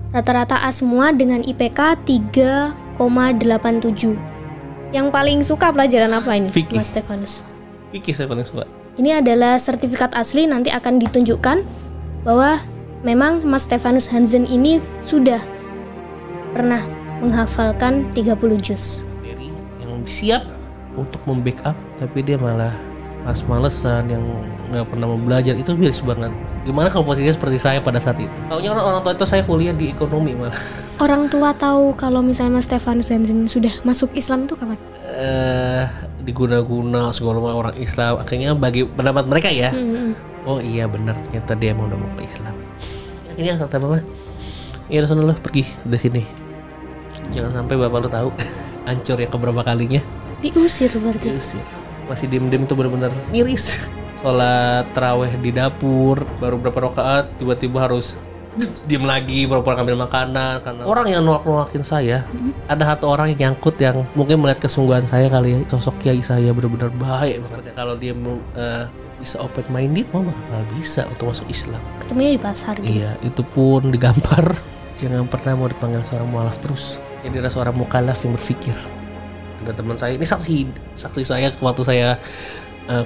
Rata-rata A semua dengan IPK 3,87. Yang paling suka pelajaran apa ini, Fikih. Mas Stefanus? Fikih saya paling suka. Ini adalah sertifikat asli, nanti akan ditunjukkan bahwa memang Mas Stefanus Hansen ini sudah pernah menghafalkan 30 juz. Dari yang siap untuk membackup, tapi dia malah males-malesan, yang nggak pernah mau belajar, itu biasa banget. Gimana kalau posisinya seperti saya pada saat itu? Taunya orang tua itu saya kuliah di ekonomi malah. Orang tua tahu kalau misalnya Mas Stefanus Hansen sudah masuk Islam itu kapan? Diguna-guna segala macam orang Islam. Akhirnya bagi pendapat mereka ya, oh iya benar, ternyata dia emang udah mau ke Islam. Akhirnya kata mama, ya udah sana pergi dari sini. Jangan sampai bapak lu tahu. Hancur yang keberapa kalinya. Diusir berarti. Diusir. Masih diem-diem tuh benar-benar miris. Sholat taraweh di dapur, baru berapa rakaat tiba-tiba harus diem lagi, pura-pura ngambil makanan. Karena orang yang nolak-nolakin saya, ada satu orang yang nyangkut, yang mungkin melihat kesungguhan saya kali ya, sosok kiai saya benar-benar baik banget. Kalau dia bisa open minded, mama bakal bisa untuk masuk Islam. Ketemunya di pasar gitu. Iya, itu pun digampar. Jangan pernah mau dipanggil seorang mualaf terus. Jadi ada seorang mukallaf yang berpikir. Ada teman saya, ini saksi saya waktu saya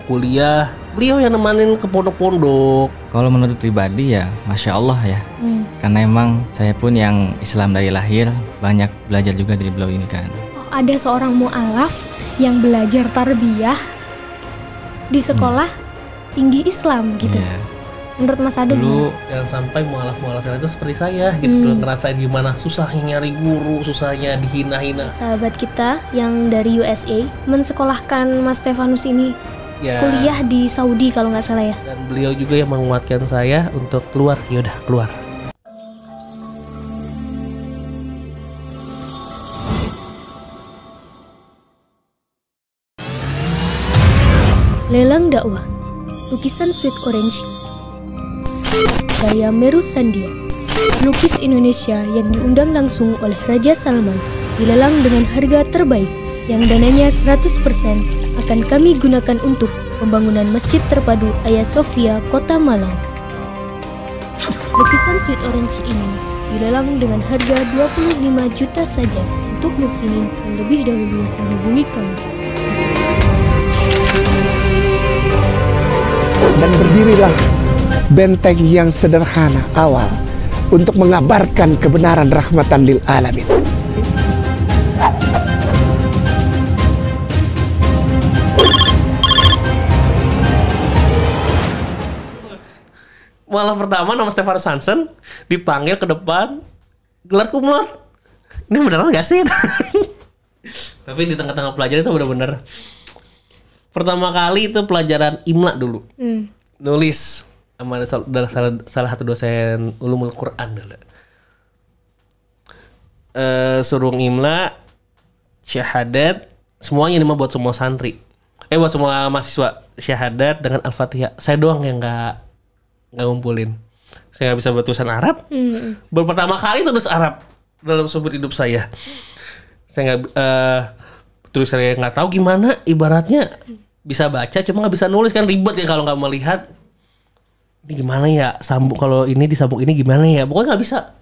kuliah, beliau yang nemanin ke pondok-pondok. Kalau menurut pribadi ya Masya Allah ya, karena emang saya pun yang Islam dari lahir, banyak belajar juga dari beliau ini kan. Oh, ada seorang mu'alaf yang belajar tarbiyah di sekolah tinggi Islam gitu. Iya. Menurut Mas Ado Dulu Jangan sampai mualaf-mualaf itu seperti saya gitu, ngerasain gimana susahnya nyari guru, susahnya dihina-hina. sahabat kita yang dari USA mensekolahkan Mas Stefanus ini Ya, kuliah di Saudi kalau nggak salah ya. dan beliau juga yang menguatkan saya untuk keluar. Yaudah keluar. Lelang dakwah, lukisan Sweet Orange, karya Meru Sandia, lukis Indonesia yang diundang langsung oleh Raja Salman, dilelang dengan harga terbaik, yang dananya 100% akan kami gunakan untuk pembangunan Masjid Terpadu Hagia Sophia, Kota Malang. Lukisan Sweet Orange ini dilelang dengan harga 25 juta saja. Untuk muslimin yang lebih dahulu menghubungi kami. Dan berdirilah benteng yang sederhana awal untuk mengabarkan kebenaran rahmatan lil alamin. Malah pertama nama Stefanus Hansen dipanggil ke depan, gelar kumlot. Ini beneran gak sih? Tapi di tengah-tengah pelajaran itu bener-bener. Pertama kali itu pelajaran imla dulu. Nulis sama salah satu dosen ulumul Quran dulu. Suruh imla, syahadat, semuanya ini mah buat semua santri. Buat semua mahasiswa, syahadat dengan Al-Fatihah. Saya doang yang nggak ngumpulin. Saya nggak bisa buat tulisan Arab. Baru pertama kali tulis Arab dalam seumur hidup saya. Saya nggak tulisannya nggak tahu gimana. Ibaratnya bisa baca, cuma nggak bisa nulis, kan ribet ya kalau nggak melihat. Ini gimana ya sambung, kalau ini disambung ini gimana ya? Pokoknya nggak bisa.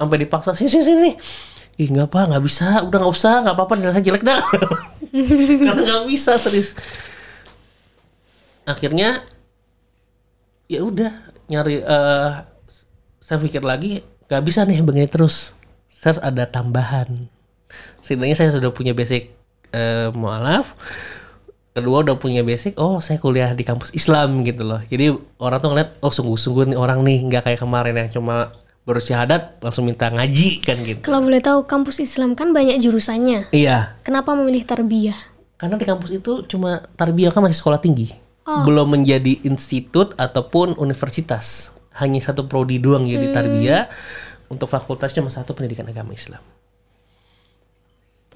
Sampai dipaksa sini. Ih nggak bisa, udah nggak usah, nggak apa-apa, nilai jelek dah. Karena nggak bisa serius. Akhirnya ya udah nyari, saya pikir lagi nggak bisa nih begini terus, saya harus ada tambahan. Setidaknya saya sudah punya basic mu'alaf, kedua udah punya basic, oh saya kuliah di kampus Islam gitu loh. Jadi orang tuh ngeliat, oh sungguh-sungguh nih orang nih, nggak kayak kemarin yang cuma baru syahadat langsung minta ngaji kan gitu. Kalau boleh tahu, kampus Islam kan banyak jurusannya. Iya. Kenapa memilih tarbiyah? Karena di kampus itu cuma tarbiyah, kan masih sekolah tinggi. Belum menjadi institut ataupun universitas. Hanya satu prodi doang jadi tarbiyah. Untuk fakultas cuma satu, pendidikan agama Islam.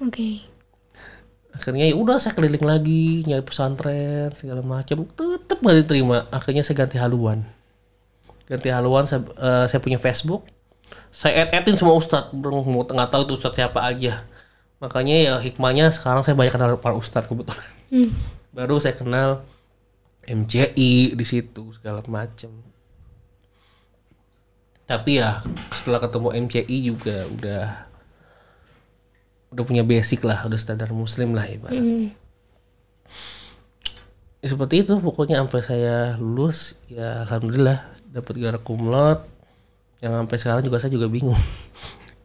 Oke. Akhirnya ya udah saya keliling lagi nyari pesantren segala macam, tetap gak diterima. Akhirnya saya ganti haluan. Saya punya Facebook. Saya add-in semua ustadz, nggak tahu tuh ustadz siapa aja. Makanya ya hikmahnya sekarang saya banyak kenal para ustadz kebetulan. Baru saya kenal MCI di situ segala macam. Tapi ya setelah ketemu MCI juga udah punya basic lah, udah standar muslim lah ibarat. Ya, seperti itu pokoknya sampai saya lulus ya alhamdulillah dapat gelar cum laude yang sampai sekarang juga saya juga bingung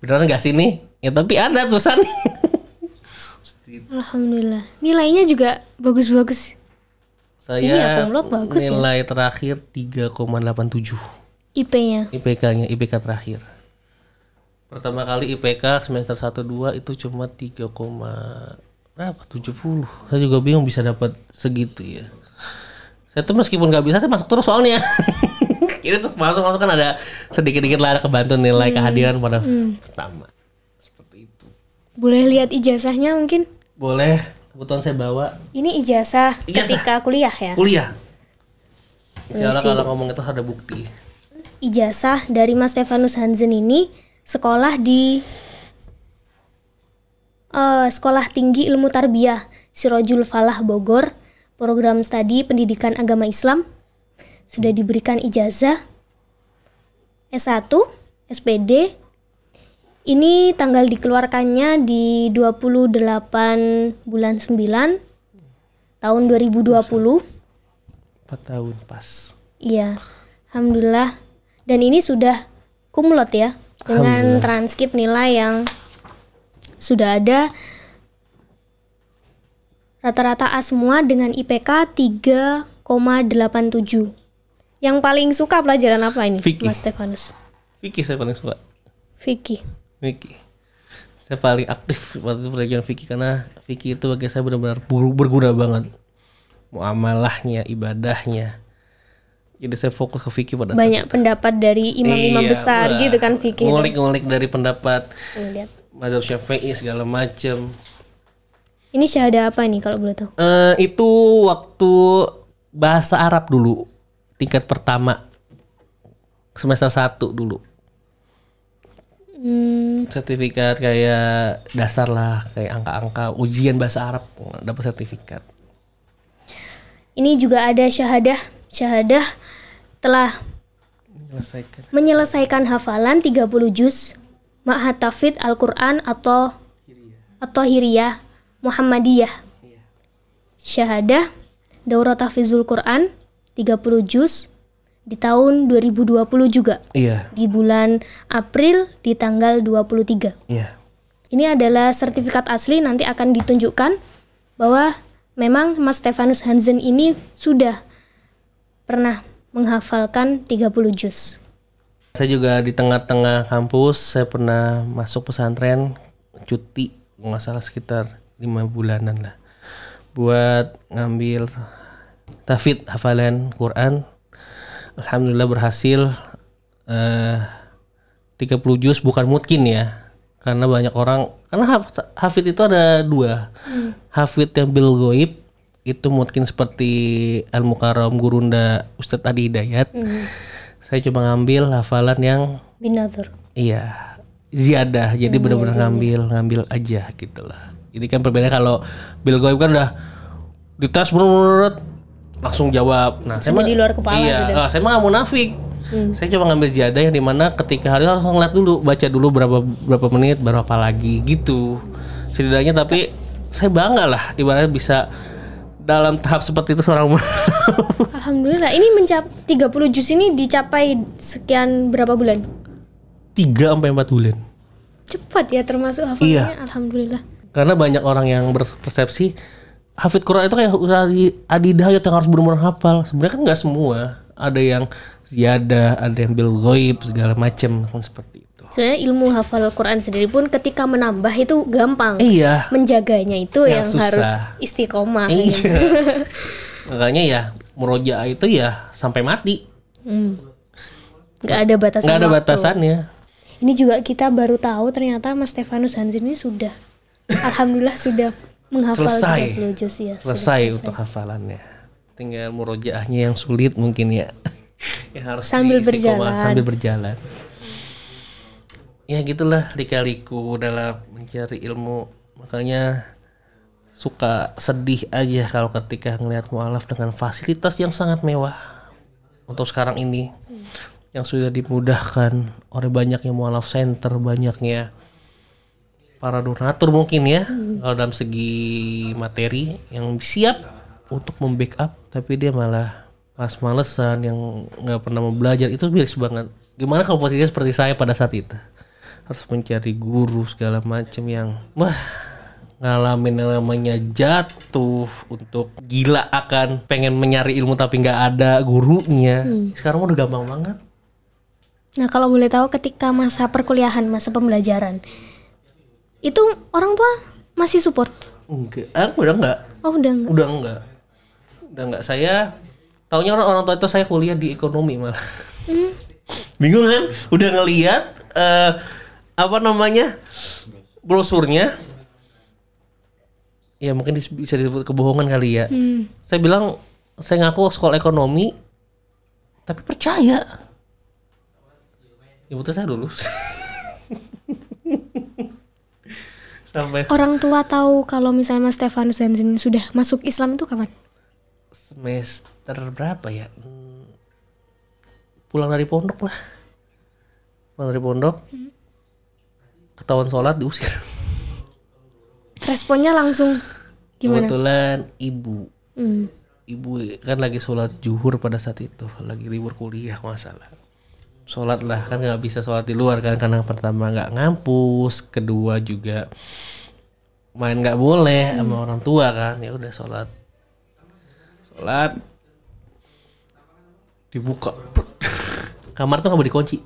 beneran nggak sih nih ya, tapi ada tulisannya. Alhamdulillah. Nilainya juga bagus-bagus. Saya Iya, cum laude bagus nilai terakhir 3,87 IP-nya. IPK-nya, IPK terakhir. Pertama kali IPK semester 1-2 itu cuma 70. Saya juga bingung bisa dapat segitu ya. Saya tuh meskipun nggak bisa saya masuk terus soalnya. Ini terus masuk kan ada sedikit-sedikit lah ada kebantu nilai kehadiran pada pertama. Seperti itu. Boleh lihat ijazahnya mungkin? Boleh. Kebetulan saya bawa. Ini ijazah ketika kuliah ya? Kuliah. Insya Allah kalau ngomong itu ada bukti. Ijazah dari Mas Stefanus Hansen ini sekolah di Sekolah Tinggi Ilmu Tarbiyah Sirojul Falah Bogor, program studi pendidikan agama Islam. Sudah diberikan ijazah S1, SPD. Ini tanggal dikeluarkannya di 28 bulan 9 tahun 2020. 4 tahun pas. Iya, alhamdulillah. Dan ini sudah cum laude ya, dengan transkrip nilai yang sudah ada. Rata-rata A semua dengan IPK 3,87. Yang paling suka pelajaran apa ini, Fikih. Mas Stefanus? Fikih saya paling suka. Fikih. Fikih. Saya paling aktif waktu pelajaran fikih karena fikih itu bagi saya benar-benar berguna banget. Muamalahnya, ibadahnya. Jadi saya fokus ke fikih pada Banyak pendapat dari imam-imam besar wah. gitu kan fikih. Ngulik-ngulik dari pendapat Lihat. mazhab Syafi'i segala macam. Ini syahadah apa nih kalau boleh tahu? Itu waktu bahasa Arab dulu. Tingkat pertama. Semester 1 dulu. Sertifikat kayak dasar lah, kayak angka-angka ujian bahasa Arab, dapat sertifikat. Ini juga ada syahadah telah menyelesaikan hafalan 30 juz Ma'had Tahfidz Al-Qur'an atau Hiriyah Muhammadiyah. Syahadah Daurah Tahfizul Quran 30 juz di tahun 2020 juga. Iya. Di bulan April di tanggal 23. Iya. Ini adalah sertifikat asli, nanti akan ditunjukkan bahwa memang Mas Stefanus Hansen ini sudah pernah menghafalkan 30 juz. Saya juga di tengah-tengah kampus, saya pernah masuk pesantren cuti, nggak salah sekitar 5 bulanan lah, buat ngambil tahfidz hafalan Quran. Alhamdulillah berhasil. 30 juz bukan mungkin ya, karena banyak orang, karena hafidz itu ada 2. Hafidz yang bil ghaib itu mungkin seperti Al-Mukarram Gurunda Ustadz Adi Hidayat. Saya coba ngambil hafalan yang Binatur. iya ziyadah, jadi benar-benar ngambil aja gitu lah. Ini kan perbedaan kalau bil ghaib kan udah dites bener langsung jawab. Nah, saya mah di luar kepala sudah. saya mah nggak munafik. Saya coba ngambil ziyadah yang dimana ketika hari langsung ngeliat dulu, baca dulu berapa menit, baru apa lagi gitu. Setidaknya tapi saya bangga lah ibaratnya bisa dalam tahap seperti itu seorang. Alhamdulillah. Ini 30 juz ini dicapai sekian berapa bulan? 3-4 bulan. Cepat ya termasuk hafalannya. Alhamdulillah. Karena banyak orang yang berpersepsi hafidz Quran itu kayak Adi Hidayat yang harus benar-benar hafal. Sebenarnya kan nggak semua. Ada yang ziyadah, ada yang bil ghaib segala macam seperti itu. Sebenarnya ilmu hafal Quran sendiri pun ketika menambah itu gampang. Iya. Menjaganya itu yang susah. harus istiqomah. Iya. Makanya ya murojaah itu ya sampai mati. Nggak ada batasan. Nggak ada waktu. batasannya. Ini juga kita baru tahu ternyata Mas Stefanus Hansen ini sudah alhamdulillah sudah menghafal Selesai. 30 juz ya. Selesai untuk hafalannya. Tinggal murojaahnya yang sulit mungkin ya. Yang harus Sambil diistiqomah, berjalan. sambil berjalan. Ya gitulah lika-liku dalam mencari ilmu. Makanya suka sedih aja kalau ketika ngelihat mualaf dengan fasilitas yang sangat mewah untuk sekarang ini. yang sudah dimudahkan oleh banyaknya mualaf center, banyaknya para donatur mungkin ya, kalau dalam segi materi yang siap untuk membackup, tapi dia malah males-malesan yang nggak pernah mau belajar. Itu biasa banget. Gimana kalau posisinya seperti saya pada saat itu, harus mencari guru segala macam yang ngalamin yang namanya jatuh, untuk gila akan pengen mencari ilmu tapi nggak ada gurunya. Sekarang udah gampang banget. Nah, kalau boleh tahu ketika masa perkuliahan, masa pembelajaran, itu orang tua masih support? Enggak, aku udah enggak. Oh, udah enggak. Udah enggak. Saya taunya orang tua itu saya kuliah di ekonomi malah. Bingung kan? Udah ngelihat brosurnya. Ya mungkin bisa disebut kebohongan kali ya. Saya bilang saya ngaku sekolah ekonomi, tapi percaya. Ya betul saya lulus. Sampai Orang tua tahu kalau misalnya Mas Stefanus Hansen sudah masuk Islam itu kapan? semester berapa ya? Pulang dari pondok lah. Ketahuan sholat diusir. Responnya langsung gimana? Kebetulan ibu kan lagi sholat zuhur pada saat itu, lagi libur kuliah kalau nggak salah. Sholat lah, kan nggak bisa sholat di luar kan, karena pertama nggak ngampus, kedua juga main nggak boleh sama orang tua kan. Ya udah sholat dibuka kamar tuh nggak boleh dikunci.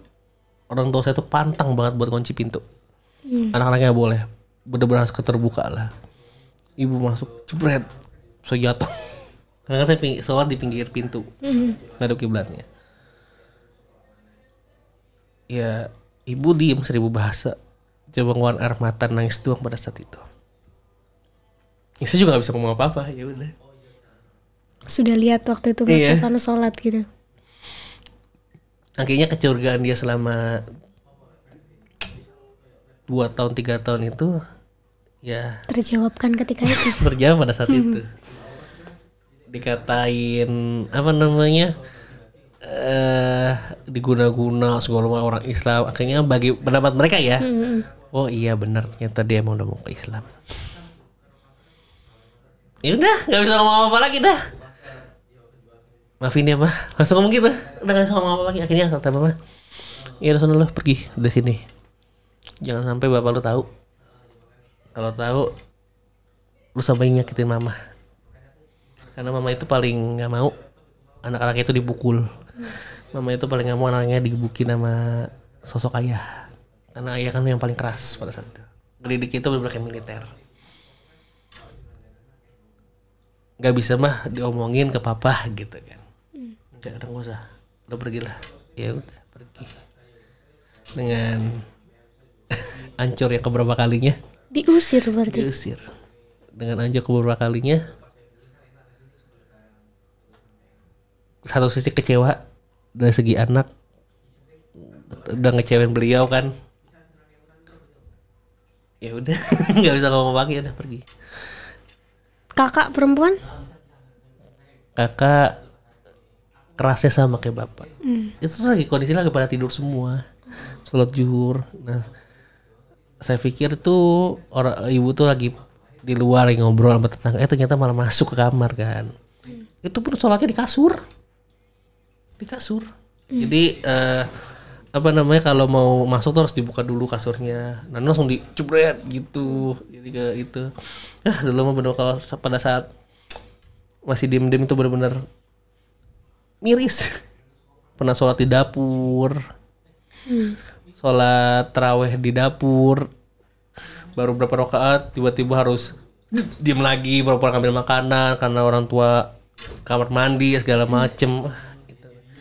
Orang tua saya tuh pantang banget buat kunci pintu. Anak-anaknya nggak boleh, bener-bener harus keterbuka lah. Ibu masuk jebret, saya jatuh karena saya sholat di pinggir pintu, ngadep kiblatnya. Ya ibu diem 1000 bahasa, coba ngeluarin air mata, nangis doang pada saat itu. Ya, saya juga nggak bisa ngomong apa-apa. Ya udah. Sudah lihat waktu itu Mas Stefanus sholat gitu. Akhirnya kecurigaan dia selama 2 tahun 3 tahun itu ya Terjawabkan ketika itu. terjawab pada saat itu. Dikatain diguna-guna segala macam orang Islam. Akhirnya bagi pendapat mereka ya, oh iya benar, ternyata dia emang udah mau ke Islam. Ya udah, nggak bisa ngomong apa lagi dah. Maafin ya mah, langsung ngomong gitu, udah nggak bisa ngomong apa lagi. Akhirnya kata mama, ya udah sana lu pergi dari sini, jangan sampai bapak lu tahu. Kalau tahu, lu sampai nyakitin mama. Karena mama itu paling nggak mau anak-anaknya itu dipukul. Mama itu paling nggak mau anaknya digebukin sama sosok ayah. Karena ayah kan yang paling keras pada saat itu. Ngedidik itu benar-benar kayak militer. Gak bisa mah diomongin ke papa gitu kan. Udah nggak usah, udah pergilah. Ya udah pergi. Dengan ancur yang keberapa kalinya. Diusir berarti. Diusir. Dengan ancur keberapa kalinya. Satu sisi kecewa dari segi anak, udah ngecewain beliau kan. Ya udah nggak bisa ngomong lagi, udah pergi. Kakak perempuan? Kakak kerasnya sama kayak bapak. Itu lagi kondisi lagi pada tidur semua, sholat zuhur. Nah saya pikir tuh orang ibu tuh lagi di luar lagi ngobrol sama tetangga, ternyata malah masuk ke kamar kan. Itu pun sholatnya di kasur. Jadi kalau mau masuk tuh harus dibuka dulu kasurnya, dan langsung dicebret gitu. Jadi ke itu dulu mah bener, kalau pada saat masih diem-diem itu benar-benar miris. Pernah sholat di dapur, sholat taraweh di dapur, baru berapa rakaat tiba-tiba harus diem lagi, baru ngambil makanan karena orang tua kamar mandi segala macem.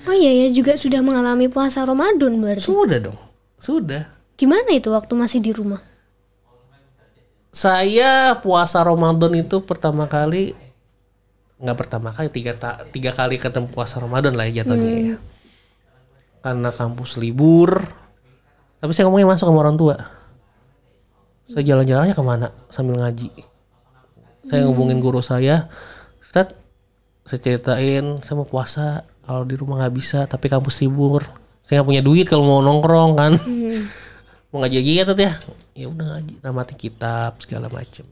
Oh iya ya, juga sudah mengalami puasa Ramadan berarti. Sudah dong, sudah. Gimana itu waktu masih di rumah? Saya puasa Ramadan itu tiga kali ketemu puasa Ramadan lah ya jatuhnya ya. Karena kampus libur, tapi saya ngomongnya masuk sama orang tua. Saya jalan-jalan aja kemana sambil ngaji. Saya ngomongin guru saya, Ustadz, saya ceritain saya mau puasa, kalau di rumah nggak bisa, tapi kampus libur. Saya nggak punya duit kalau mau nongkrong kan. Mau ngaji ya tuh ya. Ya udah ngaji, tamatin kitab segala macem.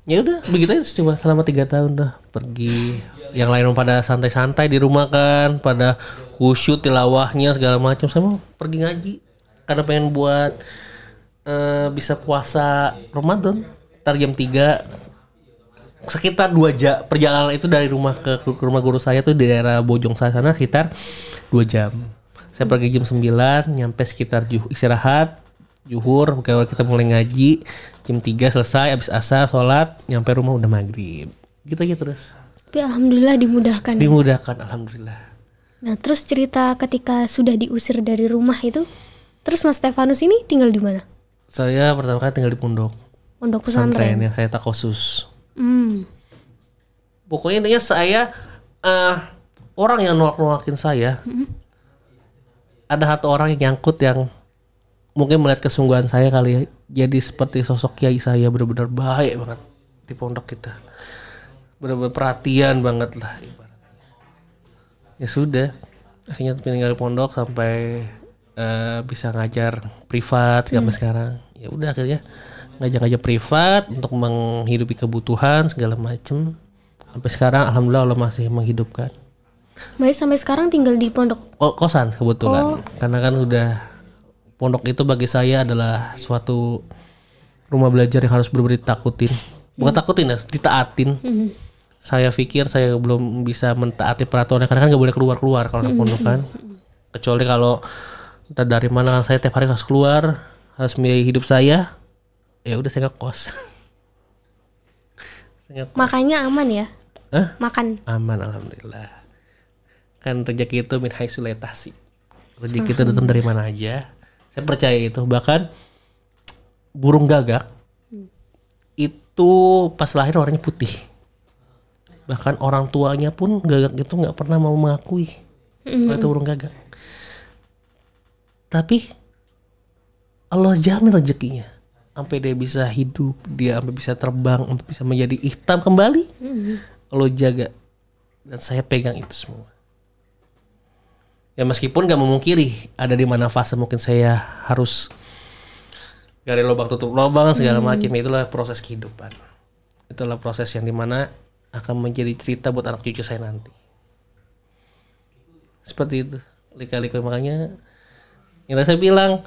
Ya udah begitu aja coba selama 3 tahun tuh pergi. Yang lain pada santai-santai di rumah kan, pada khusyuk tilawahnya segala macam. Saya mau pergi ngaji karena pengen buat bisa puasa Ramadan. Ntar jam 3 sekitar 2 jam perjalanan itu dari rumah ke rumah guru saya tuh di daerah Bojong sana sekitar 2 jam. Saya pergi jam 9, nyampe sekitar istirahat Zuhur, kalau kita mulai ngaji jam 3 selesai, habis asar sholat, nyampe rumah udah maghrib. Gitu aja terus. Tapi alhamdulillah dimudahkan. Dimudahkan, alhamdulillah. Nah, terus cerita ketika sudah diusir dari rumah itu, terus Mas Stefanus ini tinggal di mana? Saya pertama kali tinggal di pondok. Pondok pesantren. Yang saya takosus. Pokoknya intinya saya orang yang nolak-nolakin saya. Ada satu orang yang nyangkut yang mungkin melihat kesungguhan saya kali ya, jadi seperti sosok kiai saya, benar-benar baik banget di pondok kita, benar-benar perhatian banget lah ibaratnya. Ya sudah, akhirnya tinggal di pondok sampai bisa ngajar privat sampai sekarang. Ya udah akhirnya ngajar privat untuk menghidupi kebutuhan segala macem. Sampai sekarang alhamdulillah Allah masih menghidupkan. Mas sampai sekarang tinggal di pondok? Kosan kebetulan, karena kan udah pondok itu bagi saya adalah suatu rumah belajar yang harus benar-benar ditakutin. Bukan takutin ya, ditaatin. Saya pikir saya belum bisa mentaati peraturannya karena kan nggak boleh keluar-keluar kalau anak pondok kan. Kecuali kalau entah dari mana kan saya tiap hari harus keluar, harus memilih hidup saya. Ya udah saya ngekos. Makanya aman ya? Makan? Aman alhamdulillah. Kan rezeki itu min haitsu la yahtasib. Rezeki itu datang dari mana aja. Saya percaya itu. Bahkan burung gagak itu pas lahir warnanya putih. Bahkan orang tuanya pun gagak itu nggak pernah mau mengakui kalau itu burung gagak. Tapi Allah jamin rezekinya. Sampai dia bisa hidup, dia sampai bisa terbang, sampai bisa menjadi hitam kembali. Allah jaga. Dan saya pegang itu semua. Ya meskipun gak memungkiri ada di mana fase mungkin saya harus gali lubang tutup lubang segala macam. Itulah proses kehidupan. Itulah proses yang dimana akan menjadi cerita buat anak cucu saya nanti. Seperti itu. Lika-liku makanya yang saya bilang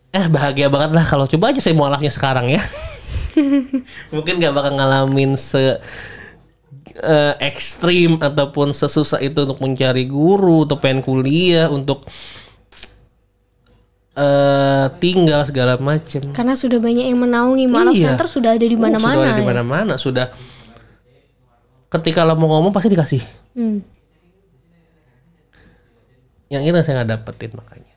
bahagia banget lah kalau coba aja saya mualafnya sekarang ya. Mungkin gak bakal ngalamin ekstrim ataupun sesusah itu untuk mencari guru, untuk pengen kuliah, untuk tinggal segala macam. Karena sudah banyak yang menaungi, mualaf center sudah ada di mana-mana. Sudah ada di mana-mana, sudah. Ketika lo mau ngomong pasti dikasih. Yang ini saya nggak dapetin makanya.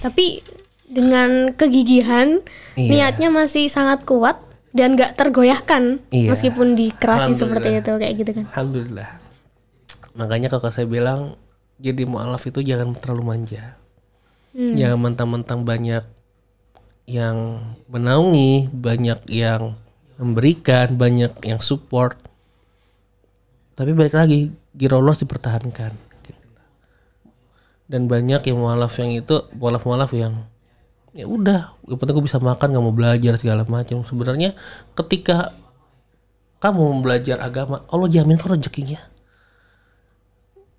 Tapi dengan kegigihan, niatnya masih sangat kuat. Dan gak tergoyahkan meskipun dikerasin seperti itu kayak gitu kan. Alhamdulillah. Makanya kalau saya bilang jadi mu'alaf itu jangan terlalu manja. Jangan mentang-mentang banyak yang menaungi, banyak yang memberikan, banyak yang support. Tapi balik lagi, girolos dipertahankan. Dan banyak yang mu'alaf yang itu, mu'alaf yang ya udah, yang penting gue bisa makan, nggak mau belajar segala macam. Sebenarnya ketika kamu mau belajar agama, Allah jamin kok rezekinya.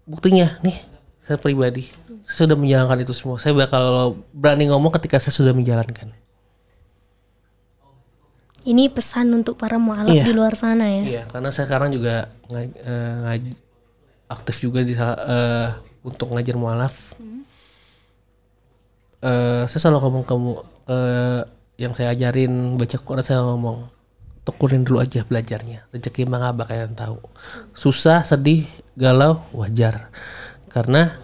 Buktinya nih, saya pribadi saya sudah menjalankan itu semua. Saya bakal berani ngomong ketika saya sudah menjalankan. Ini pesan untuk para mu'alaf di luar sana ya. Iya, karena saya sekarang juga aktif juga untuk ngajar mu'alaf. Saya selalu ngomong kamu yang saya ajarin baca Quran, saya ngomong tekunin dulu aja belajarnya. Rezeki mah gak bakalan tahu. Susah, sedih, galau wajar. Karena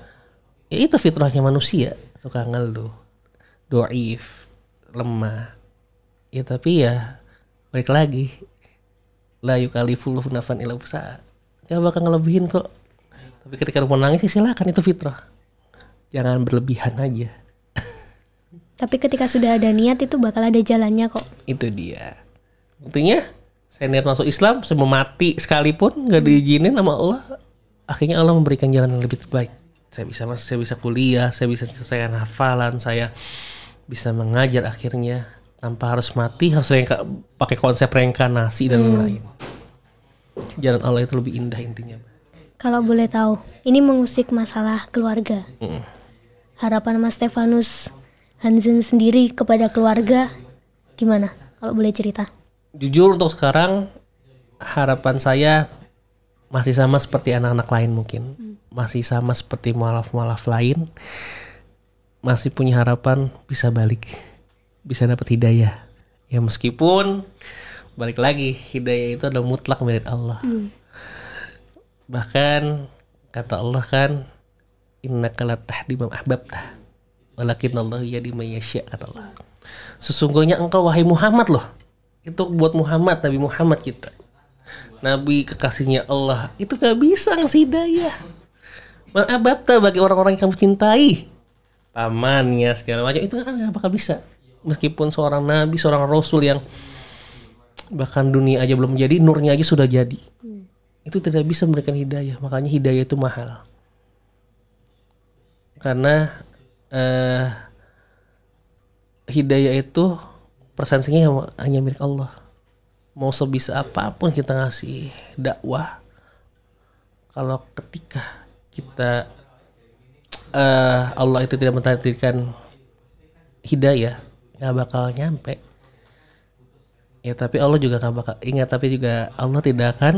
ya itu fitrahnya manusia, suka ngeluh, doif, lemah. Ya tapi ya balik lagi, la yukallifullahu nafsan illa wus'aha. Gak bakal ngelebihin kok. Tapi ketika mau nangis ya silakan, itu fitrah. Jangan berlebihan aja. Tapi ketika sudah ada niat itu bakal ada jalannya kok. Itu dia. Buktinya saya niat masuk Islam, saya mau mati sekalipun gak diizinin sama Allah. Akhirnya Allah memberikan jalan yang lebih baik. saya bisa kuliah, saya bisa selesaikan hafalan, saya bisa mengajar akhirnya tanpa harus mati, harus pakai konsep reinkarnasi dan lain-lain. Jalan Allah itu lebih indah intinya. Kalau boleh tahu, ini mengusik masalah keluarga. Harapan Mas Stefanus Hansen sendiri kepada keluarga gimana? Kalau boleh cerita. Jujur untuk sekarang harapan saya masih sama seperti anak-anak lain mungkin. Masih sama seperti mualaf-mualaf lain. Masih punya harapan bisa balik. Bisa dapat hidayah. Ya meskipun balik lagi hidayah itu adalah mutlak milik Allah. Bahkan kata Allah kan innaka la tahdi man ahbabta walakin Allah yahdi man yasha kata Allah. Sesungguhnya engkau wahai Muhammad loh. Itu buat Muhammad, Nabi Muhammad kita. Nabi kekasihnya Allah. Itu gak bisa ngasih hidayah. Man ahbabta bagi orang-orang yang kamu cintai. Pamannya segala macam itu kan gak bakal bisa. Meskipun seorang nabi, seorang rasul yang bahkan dunia aja belum jadi, nurnya aja sudah jadi. Itu tidak bisa memberikan hidayah. Makanya hidayah itu mahal. Karena hidayah itu persensinya hanya milik Allah. Mau sebisa apapun kita ngasih dakwah, kalau ketika kita Allah itu tidak mentakdirkan hidayah, nggak bakal nyampe. Ya tapi Allah juga nggak bakal ingat, tapi juga Allah tidak akan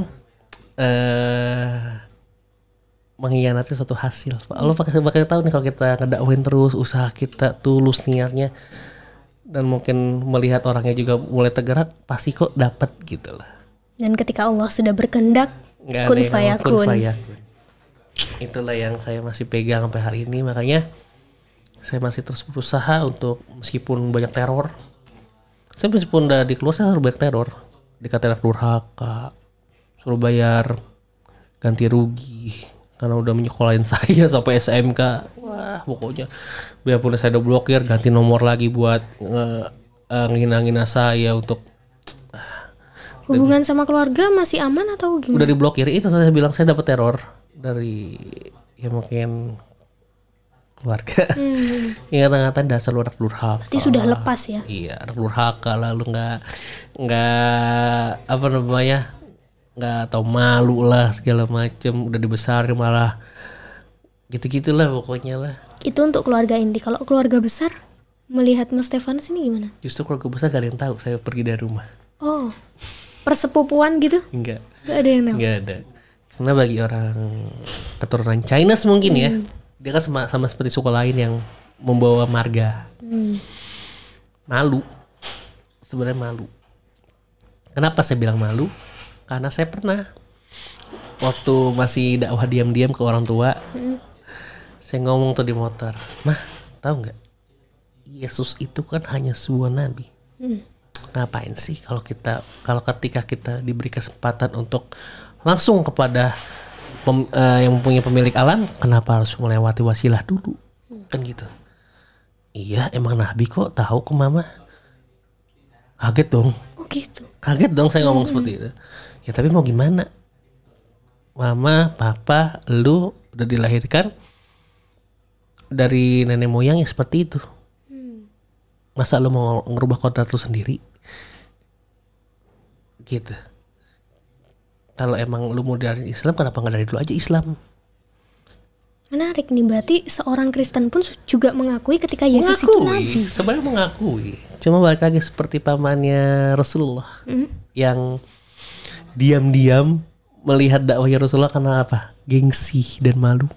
mengkhianati suatu hasil. Allah bakal tahu nih kalau kita ngedakwain terus, usaha kita tulus niatnya, dan mungkin melihat orangnya juga mulai tergerak, pasti kok dapat gitu lah. Dan ketika Allah sudah berkehendak, kun fayakun. Itulah yang saya masih pegang sampai hari ini. Makanya saya masih terus berusaha untuk, meskipun banyak teror, saya meskipun udah di keluar, saya harus banyak teror, dikatain durhaka, suruh bayar ganti rugi karena udah menyekolahin saya sampai SMK. Wah pokoknya biarpun saya udah blokir, ganti nomor lagi buat ngina-ngina saya untuk. Hubungan sama keluarga masih aman atau gimana? Udah diblokir. Itu saya bilang saya dapat teror dari ya mungkin keluarga. Yang ngata-ngatain dasar lu anak durhaka. Berarti sudah lepas ya? Iya, anak durhaka, lalu nggak apa namanya, nggak tahu malu lah segala macem, udah dibesarin malah gitu-gitulah pokoknya lah. Itu untuk keluarga inti. Kalau keluarga besar melihat Mas Stefanus ini gimana? Justru keluarga besar gak ada yang tahu saya pergi dari rumah. Oh, persepupuan gitu? Enggak ada yang tahu? Enggak ada. Karena bagi orang keturunan China mungkin ya, dia kan sama seperti suku lain yang membawa marga. Malu, sebenarnya malu. Kenapa saya bilang malu? Karena saya pernah waktu masih dakwah diam-diam ke orang tua, saya ngomong tuh di motor, "Mah, tahu nggak? Yesus itu kan hanya sebuah nabi. Ngapain sih kalau ketika kita diberi kesempatan untuk langsung kepada yang mempunyai pemilik alam, kenapa harus melewati wasilah dulu?" Kan gitu. Iya, emang nabi kok, tahu ke mama. Kaget dong. Oh gitu. Kaget dong saya ngomong seperti itu. Ya tapi mau gimana? Mama, papa, lu udah dilahirkan dari nenek moyang yang seperti itu. Masa lu mau ngerubah kodrat lu sendiri? Gitu. Kalau emang lu mau dari Islam, kenapa nggak dari dulu aja Islam? Menarik nih, berarti seorang Kristen pun juga mengakui ketika Yesus itu nabi. Sebenarnya mengakui. Cuma balik lagi seperti pamannya Rasulullah yang diam-diam melihat dakwahnya Rasulullah karena apa? Gengsi dan malu.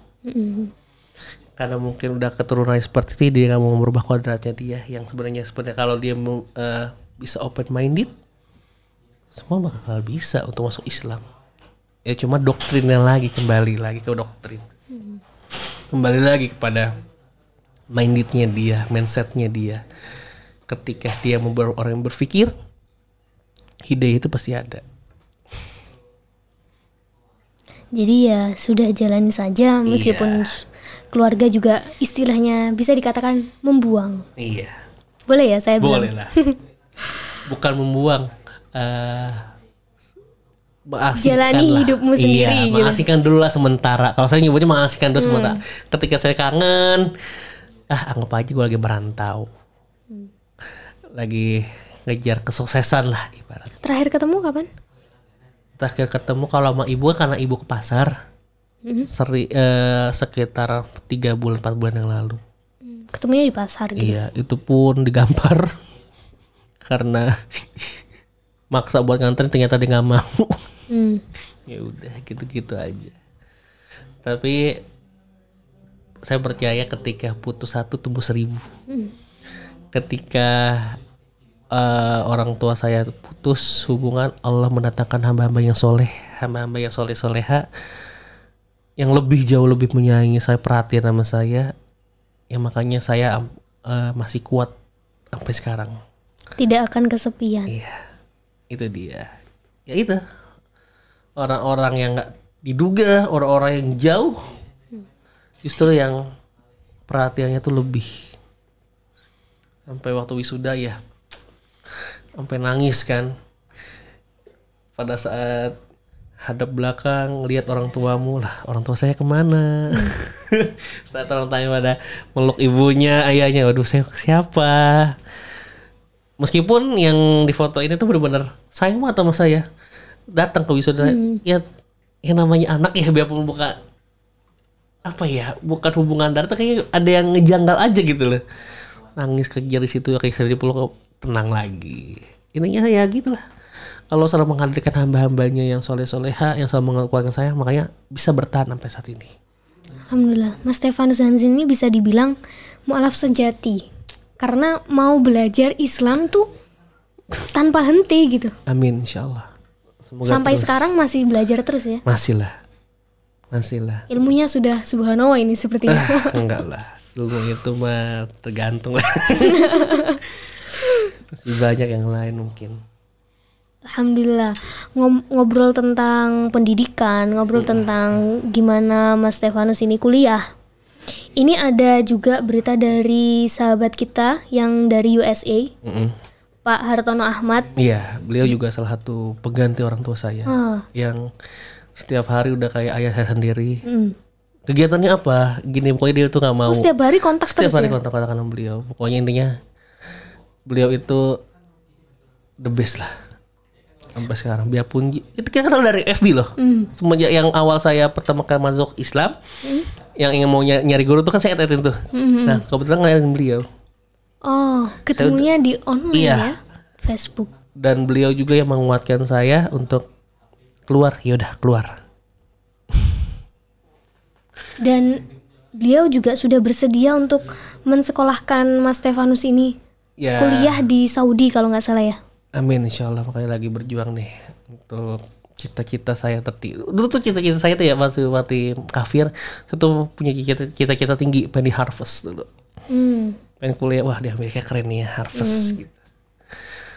Karena mungkin udah keturunan seperti itu, dia nggak mau merubah kodratnya dia. Yang sebenarnya kalau dia bisa open minded, semua bakal bisa untuk masuk Islam. Ya cuma doktrinnya lagi, kembali lagi ke doktrin. Kembali lagi kepada mindednya dia, mindsetnya dia. Ketika dia membawa orang yang berpikir, hidayah itu pasti ada. Jadi ya sudah jalani saja, meskipun keluarga juga istilahnya bisa dikatakan membuang. Iya. Boleh ya saya bilang? Boleh lah. Bukan membuang. jalani hidupmu sendiri. Iya, gitu. mengasihkan dulu lah sementara. Kalau saya nyebutnya mengasihkan dulu sementara. Ketika saya kangen, anggap aja gue lagi merantau, lagi ngejar kesuksesan lah ibarat. Terakhir ketemu kapan? Terakhir ketemu kalau sama ibu karena ibu ke pasar, sekitar 3 bulan 4 bulan yang lalu. Ketemunya di pasar gitu. Iya, itu pun digampar karena maksa buat nganterin ternyata dia nggak mau. Ya udah gitu-gitu aja. Tapi saya percaya ketika putus satu tumbuh 1000. Ketika orang tua saya putus hubungan, Allah mendatangkan hamba-hamba yang soleh, hamba-hamba yang soleh-soleha, yang lebih jauh lebih menyayangi saya, perhatian sama saya, yang makanya saya masih kuat sampai sekarang. Tidak akan kesepian. Iya, itu dia. Ya itu, orang-orang yang nggak diduga, orang-orang yang jauh, justru yang perhatiannya tuh lebih. Sampai waktu wisuda ya, sampai nangis kan. Pada saat hadap belakang lihat orang tuamu, lah orang tua saya kemana? Saat orang tanya pada meluk ibunya, ayahnya, waduh saya siapa? Meskipun yang di foto ini tuh benar-benar sayang banget sama saya, datang ke wisuda, ya yang namanya anak ya, biarpun bukan apa ya, bukan hubungan darah, tuh kayak ada yang ngejanggal aja gitu loh. Nangis kejar di situ, kayak sedih peluk, tenang lagi. Intinya ya gitulah. Kalau selalu menghadirkan hamba-hambanya yang soleh-soleha, yang selalu mengeluarkan saya, makanya bisa bertahan sampai saat ini. Alhamdulillah, Mas Stefanus Hanzin ini bisa dibilang mu'alaf sejati. Karena mau belajar Islam tuh tanpa henti gitu. Amin, insyaallah. Semoga sampai terus. Sekarang masih belajar terus ya? Masih lah. Ilmunya sudah subhanallah ini sepertinya. Enggak lah, ilmu itu mah tergantung lah. Masih banyak yang lain mungkin. Alhamdulillah. Ngobrol tentang pendidikan, ngobrol tentang gimana Mas Stefanus ini kuliah. Ini ada juga berita dari sahabat kita yang dari USA, Pak Hartono Ahmad. Iya, beliau juga salah satu pengganti orang tua saya, yang setiap hari udah kayak ayah saya sendiri. Kegiatannya apa? Gini, pokoknya dia tuh nggak mau. Setiap hari kontak terus. Setiap hari kontak-kontak sama beliau. Pokoknya intinya beliau itu the best lah sampai sekarang. Biarpun itu kita kenal dari FB loh. Semenjak yang awal saya pertama kali masuk Islam, yang ingin mau nyari guru tuh kan saya add-in tuh. Nah kebetulan ngeliatin beliau. Oh, ketemunya di online ya, Facebook. Dan beliau juga yang menguatkan saya untuk keluar. Yaudah keluar. Dan beliau juga sudah bersedia untuk mensekolahkan Mas Stefanus ini kuliah di Saudi kalau nggak salah ya. Amin, insyaallah. Makanya lagi berjuang nih untuk cita-cita saya dulu tuh cita-cita saya tuh ya masih kafir. Saya tuh punya cita-cita tinggi, pengen di Harvard dulu. Pengen kuliah, wah di Amerika keren nih ya, Harvard gitu.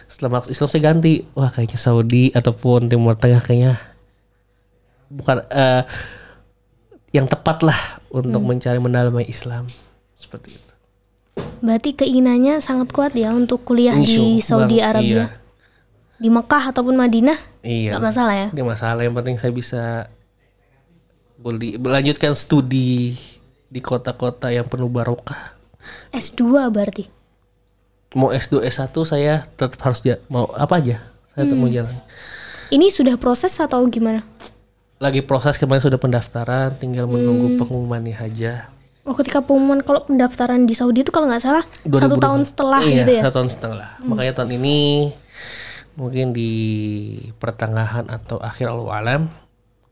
Setelah masuk Islam saya ganti, wah kayaknya Saudi ataupun Timur Tengah kayaknya bukan yang tepat lah untuk mencari mendalami Islam seperti itu. Berarti keinginannya sangat kuat ya untuk kuliah di Saudi Arabia. Iya. Di Mekah ataupun Madinah? Iya. Gak masalah ya? Gak masalah, yang penting saya bisa melanjutkan studi di kota-kota yang penuh barokah. S2 berarti? Mau S2, S1 saya tetap harus mau apa aja, saya tetap mau jalan. Ini sudah proses atau gimana? Lagi proses, kemarin sudah pendaftaran, tinggal menunggu pengumumannya aja. Oh, ketika pengumuman kalau pendaftaran di Saudi itu kalau nggak salah 1 tahun setelah gitu ya? 1 tahun setelah. Makanya tahun ini mungkin di pertengahan atau akhir Al-Alam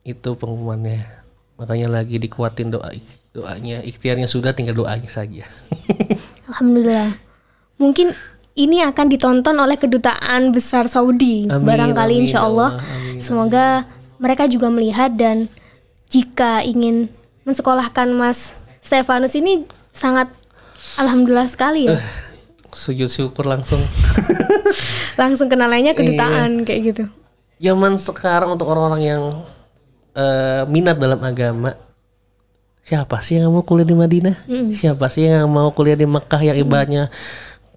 itu pengumumannya. Makanya lagi dikuatin doanya, ikhtiarnya sudah, tinggal doanya saja. Alhamdulillah. Mungkin ini akan ditonton oleh kedutaan besar Saudi. Barangkali insya Allah. Semoga mereka juga melihat, dan jika ingin mensekolahkan Mas Stefanus ini sangat alhamdulillah sekali ya. Sujud syukur langsung. Langsung kenalannya kedutaan kayak gitu. Zaman sekarang untuk orang-orang yang minat dalam agama, siapa sih yang mau kuliah di Madinah? Siapa sih yang mau kuliah di Mekah yang ibaratnya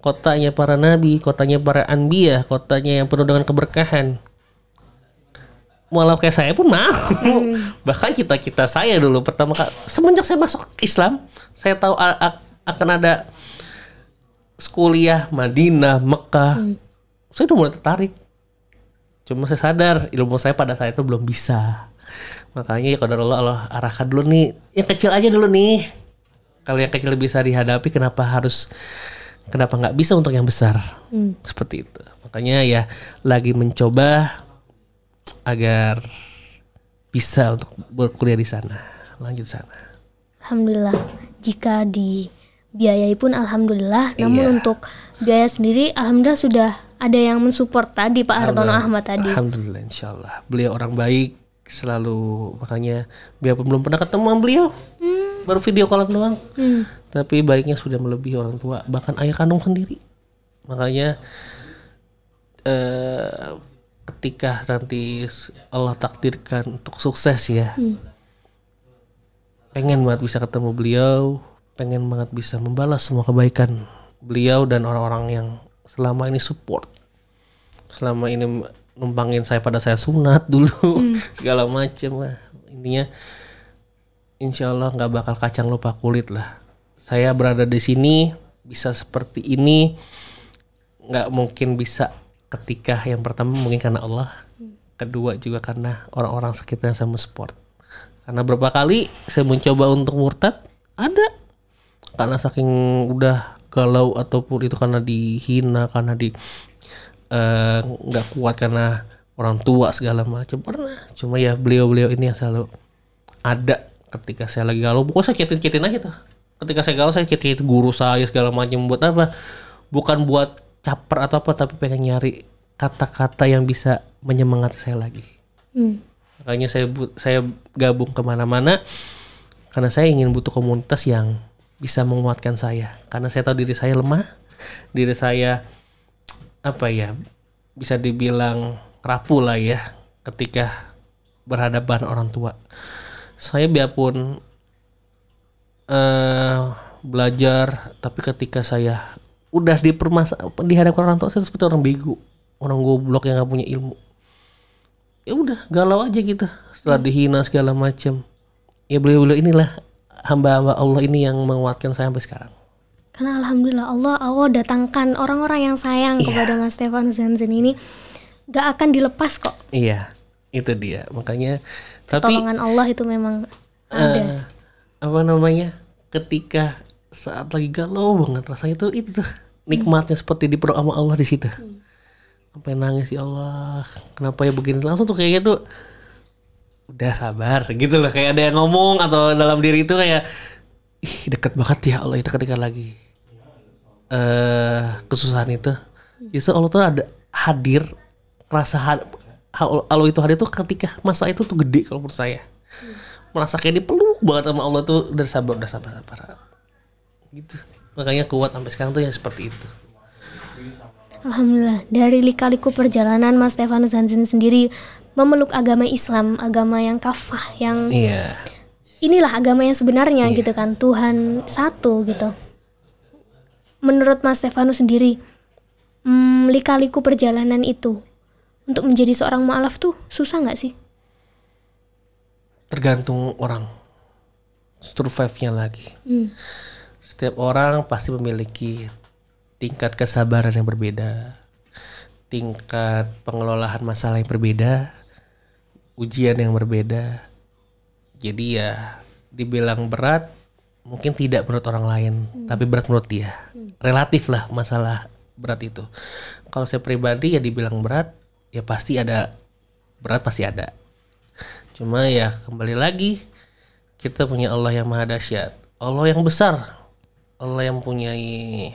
kotanya para nabi, kotanya para anbiya, kotanya yang penuh dengan keberkahan? mualaf kayak saya pun mau. Bahkan cita-cita saya dulu pertama kali semenjak saya masuk Islam, saya tahu akan ada kuliah Madinah, Mekah. Saya udah mulai tertarik. Cuma saya sadar ilmu saya pada saat itu belum bisa. Makanya ya qadarullah Allah arahkan dulu nih. Yang kecil aja dulu nih. Kalau yang kecil bisa dihadapi, kenapa nggak bisa untuk yang besar? Seperti itu. Makanya ya lagi mencoba agar bisa untuk berkuliah di sana, lanjut sana. Alhamdulillah. Jika dibiayai pun alhamdulillah. Namun untuk biaya sendiri alhamdulillah sudah ada yang mensupport tadi Pak Hartono Ahmad tadi. Alhamdulillah, insyaallah. Beliau orang baik selalu, makanya biarpun belum pernah ketemu sama beliau, baru video callan doang. Tapi baiknya sudah melebihi orang tua, bahkan ayah kandung sendiri. Makanya ketika nanti Allah takdirkan untuk sukses ya, pengen banget bisa ketemu beliau, pengen banget bisa membalas semua kebaikan beliau dan orang-orang yang selama ini support, selama ini numpangin saya pada saya sunat dulu, segala macem lah. Intinya insya Allah nggak bakal kacang lupa kulit lah. Saya berada di sini bisa seperti ini, nggak mungkin bisa ketika yang pertama mungkin karena Allah, kedua juga karena orang-orang sekitar yang saya support. Karena berapa kali saya mencoba untuk murtad, ada karena saking udah galau ataupun itu karena dihina, karena nggak kuat karena orang tua segala macam, pernah. Cuma ya beliau-beliau ini yang selalu ada ketika saya lagi galau. Pokoknya saya cetin aja tuh. Ketika saya galau saya cetin guru saya segala macam. Buat apa? Bukan buat caper atau apa, tapi pengen nyari kata-kata yang bisa menyemangati saya lagi. Makanya saya gabung kemana-mana karena saya ingin butuh komunitas yang bisa menguatkan saya. Karena saya tahu diri saya lemah, diri saya apa ya, bisa dibilang rapuh lah ya ketika berhadapan orang tua. Saya biarpun belajar, tapi ketika saya udah dihadapkan orang tua, saya seperti orang bego, orang goblok yang nggak punya ilmu. Ya udah galau aja gitu. Setelah dihina segala macam, ya beliau-beliau inilah hamba-hamba Allah ini yang menguatkan saya sampai sekarang. Karena alhamdulillah Allah datangkan orang-orang yang sayang kepada Mas Stefanus Hansen ini, gak akan dilepas kok. Iya, itu dia. Makanya pertolongan Allah itu memang ada. Apa namanya? Ketika saat lagi galau banget rasanya itu tuh nikmatnya seperti dipeluk sama Allah di situ. Sampai nangis, ya Allah, kenapa ya begini? Langsung tuh kayaknya tuh udah sabar gitu loh, kayak ada yang ngomong atau dalam diri itu kayak deket banget ya Allah itu ketika lagi kesusahan itu. Justru Allah tuh ada hadir, rasa Allah itu hadir tuh ketika masa itu tuh gede kalau menurut saya. Merasa kayak dipeluk banget sama Allah tuh, udah sabar gitu. Makanya kuat sampai sekarang tuh yang seperti itu. Alhamdulillah, dari lika-liku perjalanan Mas Stefanus Hansen sendiri memeluk agama Islam, agama yang kafah, yang inilah agama yang sebenarnya gitu kan, Tuhan satu gitu. Menurut Mas Stefanus sendiri, lika-liku perjalanan itu untuk menjadi seorang mu'alaf tuh susah nggak sih? Tergantung orang, survive-nya lagi. Setiap orang pasti memiliki tingkat kesabaran yang berbeda, tingkat pengelolaan masalah yang berbeda, ujian yang berbeda. Jadi ya dibilang berat mungkin tidak menurut orang lain, tapi berat menurut dia. Relatif lah masalah berat itu. Kalau saya pribadi ya dibilang berat, ya pasti ada berat, pasti ada. Cuma ya kembali lagi, kita punya Allah yang maha dahsyat, Allah yang besar, Allah yang mempunyai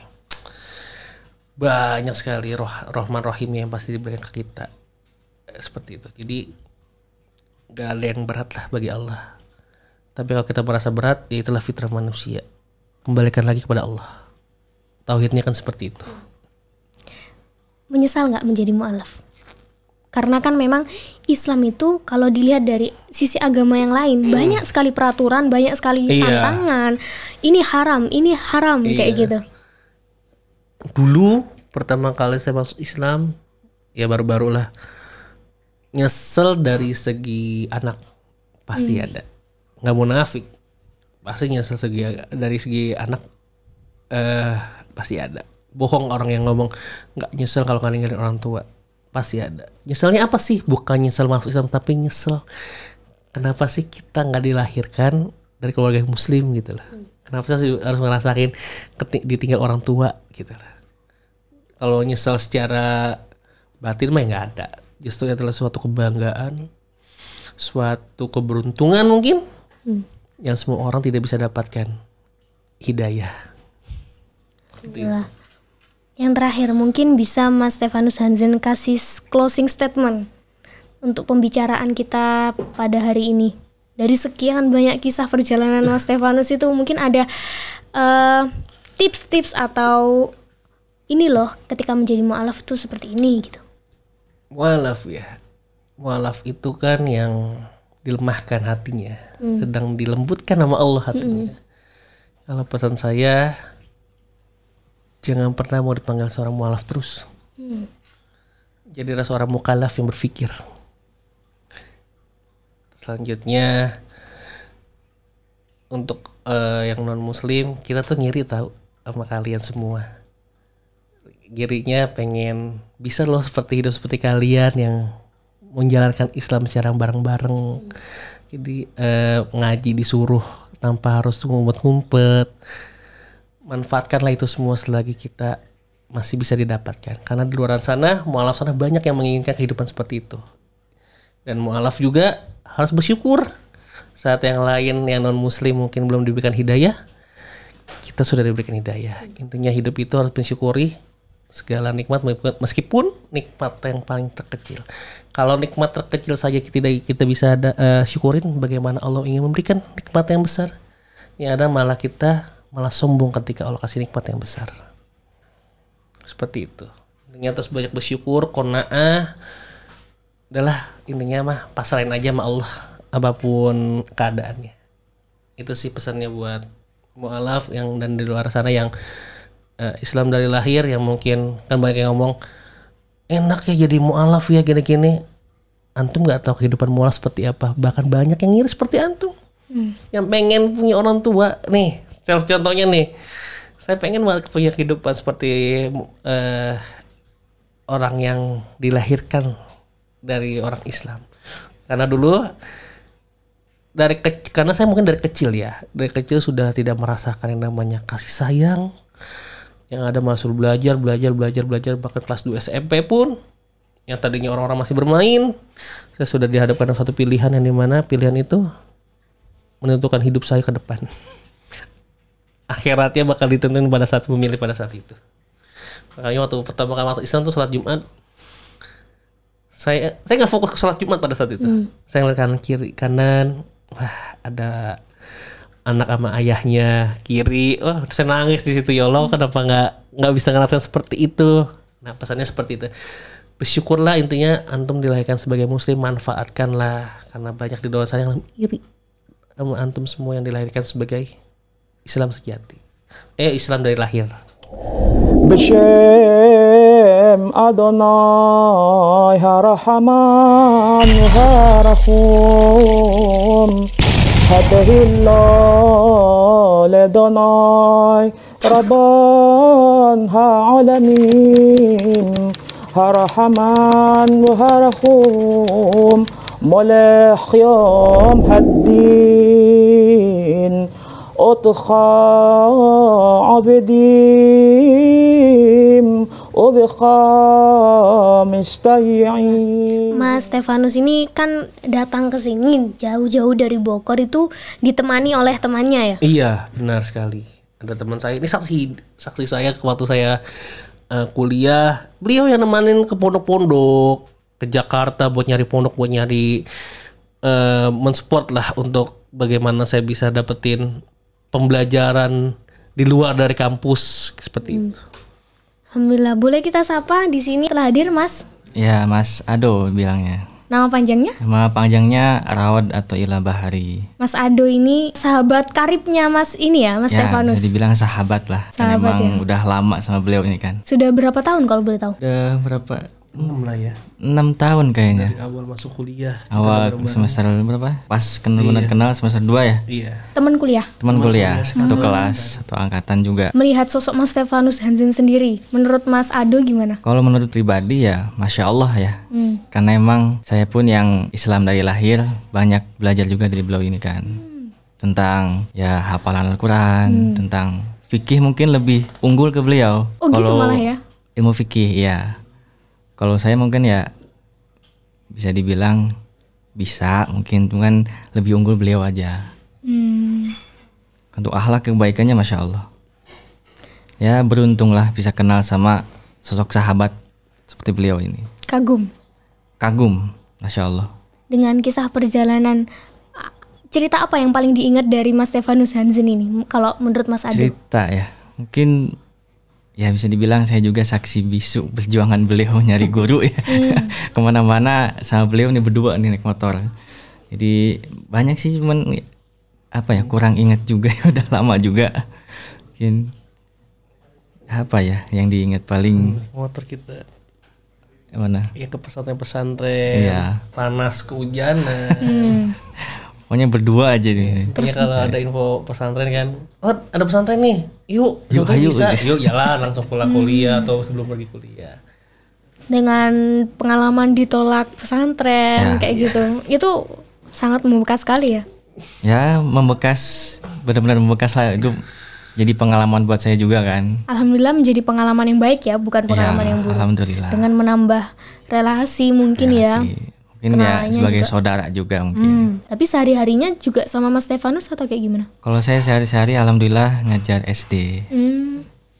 banyak sekali Rahman Rahim yang pasti diberikan ke kita. Seperti itu. Jadi gak ada yang berat lah bagi Allah. Tapi kalau kita merasa berat, ya itulah fitrah manusia. Kembalikan lagi kepada Allah. Tauhidnya kan seperti itu. Menyesal gak menjadi mu'alaf? Karena kan memang Islam itu kalau dilihat dari sisi agama yang lain, banyak sekali peraturan, banyak sekali tantangan. Ini haram kayak gitu. Dulu pertama kali saya masuk Islam, ya baru-barulah Nyesel dari segi anak pasti ada, nggak munafik, pasti nyesel dari segi anak pasti ada. Bohong orang yang ngomong nggak nyesel kalau nggak ninggalin orang tua, pasti ada. Nyeselnya apa sih? Bukan nyesel masuk Islam, tapi nyesel kenapa sih kita nggak dilahirkan dari keluarga yang muslim gitu lah. Kenapa sih harus ngerasain ditinggal orang tua gitu lah. Kalau nyesel secara batin mah nggak ada. Justru adalah suatu kebanggaan, suatu keberuntungan mungkin yang semua orang tidak bisa dapatkan. Hidayah. Alhamdulillah. Yang terakhir mungkin bisa Mas Stefanus Hansen kasih closing statement untuk pembicaraan kita pada hari ini. Dari sekian banyak kisah perjalanan Mas Stefanus itu mungkin ada tips-tips atau ini loh ketika menjadi mu'alaf itu seperti ini gitu. Mu'alaf ya. Mu'alaf itu kan yang dilemahkan hatinya, sedang dilembutkan sama Allah hatinya. Kalau pesan saya, jangan pernah mau dipanggil seorang mu'alaf terus. Jadilah seorang mukallaf yang berpikir. Selanjutnya untuk yang non muslim, kita tuh ngiri tahu sama kalian semua. Ngirinya pengen bisa loh hidup seperti kalian yang menjalankan Islam secara bareng-bareng. Jadi ngaji disuruh tanpa harus ngumpet-ngumpet. Manfaatkanlah itu semua selagi kita masih bisa didapatkan. Karena di luar sana, mu'alaf sana banyak yang menginginkan kehidupan seperti itu. Dan mu'alaf juga harus bersyukur. Saat yang lain yang non muslim mungkin belum diberikan hidayah, kita sudah diberikan hidayah. Intinya hidup itu harus mensyukuri segala nikmat, meskipun nikmat yang paling terkecil. Kalau nikmat terkecil saja kita bisa syukurin, bagaimana Allah ingin memberikan nikmat yang besar. Yang ada malah sombong ketika Allah kasih nikmat yang besar. Seperti itu. Intinya terus banyak bersyukur, qanaah. Udahlah, intinya mah pasrahin aja sama Allah apapun keadaannya. Itu sih pesannya buat mu'alaf yang dan di luar sana yang Islam dari lahir, yang mungkin kan banyak yang ngomong enak ya jadi mu'alaf ya gini-gini. Antum nggak tahu kehidupan mu'alaf seperti apa. Bahkan banyak yang ngiri seperti antum. Yang pengen punya orang tua nih, contohnya nih, saya pengen punya kehidupan seperti orang yang dilahirkan dari orang Islam. Karena dulu karena saya mungkin dari kecil sudah tidak merasakan yang namanya kasih sayang. Yang ada masuk belajar bahkan kelas 2 SMP pun yang tadinya orang-orang masih bermain, saya sudah dihadapkan dengan satu pilihan yang dimana pilihan itu menentukan hidup saya ke depan. Akhiratnya bakal ditentukan pada saat memilih pada saat itu. Makanya waktu pertama kali masuk Islam tuh sholat Jumat, saya nggak fokus ke sholat Jumat pada saat itu. Saya ngeliat kanan kiri, wah ada anak sama ayahnya kiri, wah saya nangis di situ, ya Allah kenapa nggak bisa ngerasain seperti itu. Nah pesannya seperti itu, bersyukurlah, intinya antum dilahirkan sebagai muslim, manfaatkanlah, karena banyak di luar sana yang iri sama antum semua yang dilahirkan sebagai Islam sejati, Islam dari lahir. Bishem Adonai Harahaman Harahum Hadahillah Ledonai Rabban Ha'alamin Harahaman Harahum Molech Yom Haddin Otcha Abedim Obekha Mistay'in. Mas Stefanus ini kan datang ke sini jauh-jauh dari Bogor itu ditemani oleh temannya ya? Iya, benar sekali. Ada teman saya, ini saksi saya waktu saya kuliah. Beliau yang nemanin ke pondok-pondok, ke Jakarta buat nyari pondok, buat nyari mensupport lah untuk bagaimana saya bisa dapetin pembelajaran di luar dari kampus seperti itu. Alhamdulillah, boleh kita sapa di sini telah hadir Mas? Ya, Mas Ado bilangnya. Nama panjangnya? Nama panjangnya Rawad atau Ila Bahari. Mas Ado ini sahabat karibnya Mas ini ya, Mas Stefanus? Ya, bisa dibilang sahabat lah. Sahabat, kan emang ya. Udah lama sama beliau ini kan. Sudah berapa tahun kalau boleh tahu? Udah berapa? 6 lah ya. 6 tahun kayaknya. Dari awal masuk kuliah. kita Awal bareng-bareng. semester berapa? Pas benar kenal semester 2 ya. Iya. Teman kuliah. Teman kuliah, satu kelas, satu angkatan juga. Melihat sosok Mas Stefanus Hansen sendiri, menurut Mas Ado gimana? Kalau menurut pribadi ya, masya Allah ya. Karena emang saya pun yang Islam dari lahir, banyak belajar juga dari beliau ini kan. Tentang ya hafalan Al-Quran, tentang fikih mungkin lebih unggul ke beliau. Oh gitu malah ya? Ilmu fikih ya. Kalau saya mungkin ya bisa dibilang bisa, mungkin cuman lebih unggul beliau aja. Untuk akhlak kebaikannya masya Allah. Ya beruntunglah bisa kenal sama sosok sahabat seperti beliau ini. Kagum Kagum, masya Allah. dengan kisah perjalanan. Cerita apa yang paling diingat dari Mas Stefanus Hansen ini? Kalau menurut Mas Ado? Cerita ya, mungkin ya bisa dibilang saya juga saksi bisu perjuangan beliau nyari guru ya. Kemana-mana sama beliau nih berdua nih naik motor. Jadi banyak sih, cuman apa ya, kurang ingat juga. Udah lama juga. Mungkin apa ya yang diingat paling Motor kita. mana? Ya ke pesantren-pesantren. Iya. Panas kehujanan. Pokoknya berdua aja nih. Terus kalau ada info pesantren kan, oh ada pesantren nih, yuk Ayo. bisa, yuk jalan langsung pulang kuliah atau sebelum pergi kuliah. Dengan pengalaman ditolak pesantren Ya. kayak gitu, itu sangat membekas sekali ya. Ya membekas, benar-benar membekas lah itu. Jadi pengalaman buat saya juga kan. Alhamdulillah menjadi pengalaman yang baik ya, bukan pengalaman Ya, yang buruk. alhamdulillah. Dengan menambah relasi mungkin ya. Mungkin ya Kenalnya sebagai juga. saudara juga mungkin. Tapi sehari-harinya juga sama Mas Stefanus atau kayak gimana? Kalau saya sehari-hari alhamdulillah ngajar SD,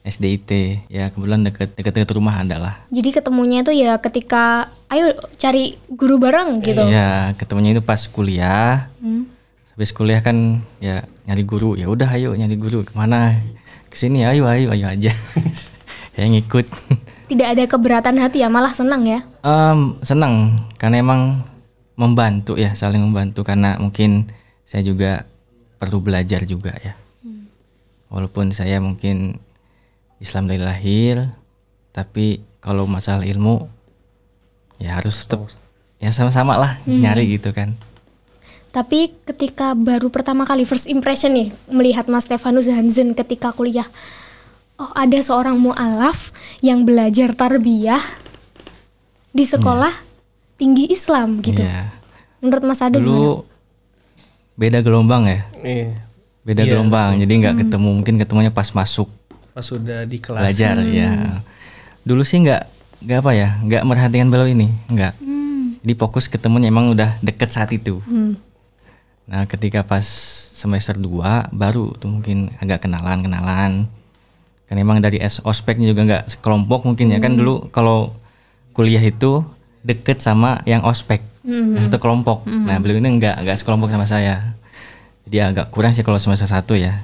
SDIT. Ya kebetulan deket rumah ada lah. Jadi ketemunya itu ya ketika ayo cari guru bareng gitu. Ya ketemunya itu pas kuliah. Habis kuliah kan ya nyari guru. Ya udah ayo nyari guru kemana? Kesini ayo aja. Ya ngikut. Tidak ada keberatan hati ya, malah senang ya. Senang karena emang membantu ya, saling membantu, karena mungkin saya juga perlu belajar juga ya. Walaupun saya mungkin Islam dari lahir, tapi kalau masalah ilmu ya harus tetap ya sama-sama lah nyari gitu kan. Tapi ketika baru pertama kali first impression nih melihat Mas Stefanus Hansen ketika kuliah, oh ada seorang mu'alaf yang belajar tarbiyah di sekolah tinggi Islam gitu. Iya. Menurut Mas Ado gimana? Dulu beda gelombang ya, Iya. beda gelombang. Jadi nggak ketemu, mungkin ketemunya pas masuk Pas sudah di kelas. belajar ya. Dulu sih nggak apa ya, nggak merhatikan beliau ini, nggak. Jadi fokus ketemunya emang udah deket saat itu. Nah ketika pas semester 2 baru tuh mungkin agak kenalan. Kan emang dari ospeknya juga nggak sekelompok mungkin ya, kan dulu kalau kuliah itu deket sama yang ospek, satu kelompok. Nah beliau ini nggak sekelompok sama saya. Jadi agak kurang sih kalau semester 1 ya.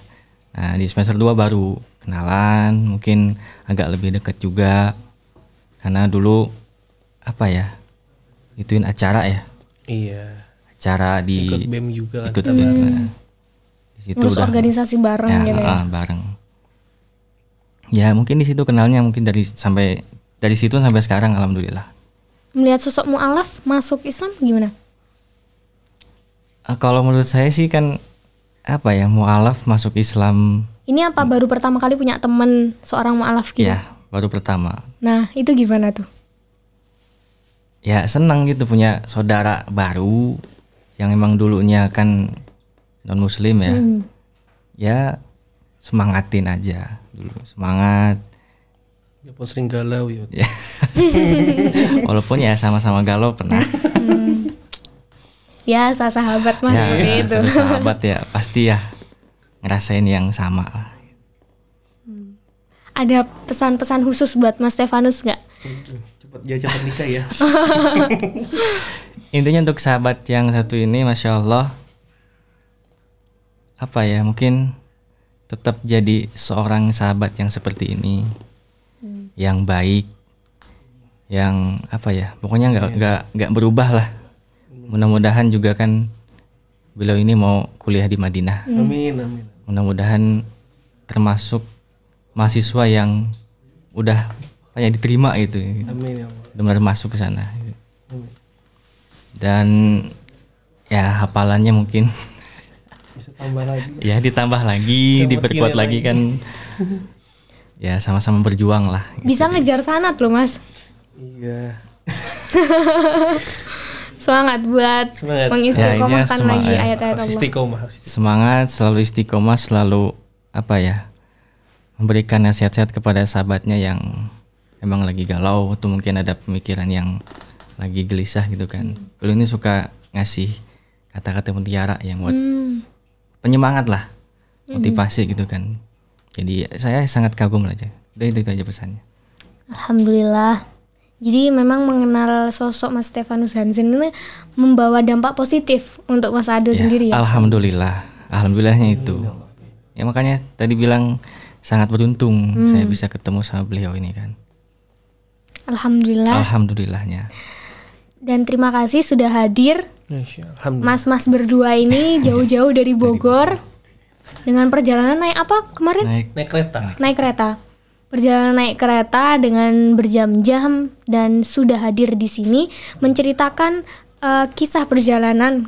Nah di semester 2 baru kenalan, mungkin agak lebih deket juga. Karena dulu apa ya, ituin acara ya. Iya. Acara di Ikut BEM juga. ikut kan. BEM. Nah, di situ Ngurus udah organisasi bareng ya, gitu ya. bareng. Ya mungkin di situ kenalnya, mungkin dari situ sampai sekarang alhamdulillah. Melihat sosok mu'alaf masuk Islam gimana? Kalau menurut saya sih kan apa ya, mu'alaf masuk Islam Ini apa baru pertama kali punya teman seorang mu'alaf gitu? ya baru pertama. Nah itu gimana tuh? Ya senang gitu punya saudara baru yang emang dulunya kan non muslim ya. Ya semangatin aja dulu, semangat. Ya pun sering galau ya. Ya. Walaupun ya sama-sama galau pernah. Ya sahabat Mas Ya, seperti itu. sama sahabat ya pasti ya ngerasain yang sama lah. Ada pesan-pesan khusus buat Mas Stefanus nggak? Cepat nikah ya. Intinya untuk sahabat yang satu ini, masya Allah, apa ya, mungkin tetap jadi seorang sahabat yang seperti ini, yang baik, yang apa ya, pokoknya nggak berubah lah. Mudah-mudahan juga kan beliau ini mau kuliah di Madinah. Amin. Mudah-mudahan termasuk mahasiswa yang udah diterima gitu. Amin ya Allah. Benar-benar masuk ke sana. Dan ya hafalannya mungkin Bisa tambah lagi. ya ditambah lagi, diperkuat lagi kan. Ya sama-sama berjuang lah. Bisa ngejar sanad loh Mas. Iya. Semangat buat Semangat. mengistiqomahkan Ya, ini lagi semangat. ayat-ayat Harus Allah. istiqomah. Semangat, selalu istiqomah, selalu memberikan nasihat-nasihat kepada sahabatnya yang emang lagi galau atau mungkin ada pemikiran yang lagi gelisah gitu kan. Beliau ini suka ngasih kata-kata mutiara yang buat penyemangat lah, motivasi gitu kan. Jadi saya sangat kagum aja. Udah itu aja pesannya. Alhamdulillah. Jadi memang mengenal sosok Mas Stefanus Hansen ini membawa dampak positif untuk Mas Ado sendiri ya. Alhamdulillah, alhamdulillahnya itu. Ya makanya tadi bilang sangat beruntung saya bisa ketemu sama beliau ini kan. Alhamdulillah. Alhamdulillahnya. Dan terima kasih sudah hadir Alhamdulillah. Mas-mas berdua ini jauh-jauh dari Bogor dengan perjalanan naik apa kemarin? Naik kereta. Naik kereta. Perjalanan naik kereta dengan berjam-jam dan sudah hadir di sini menceritakan kisah perjalanan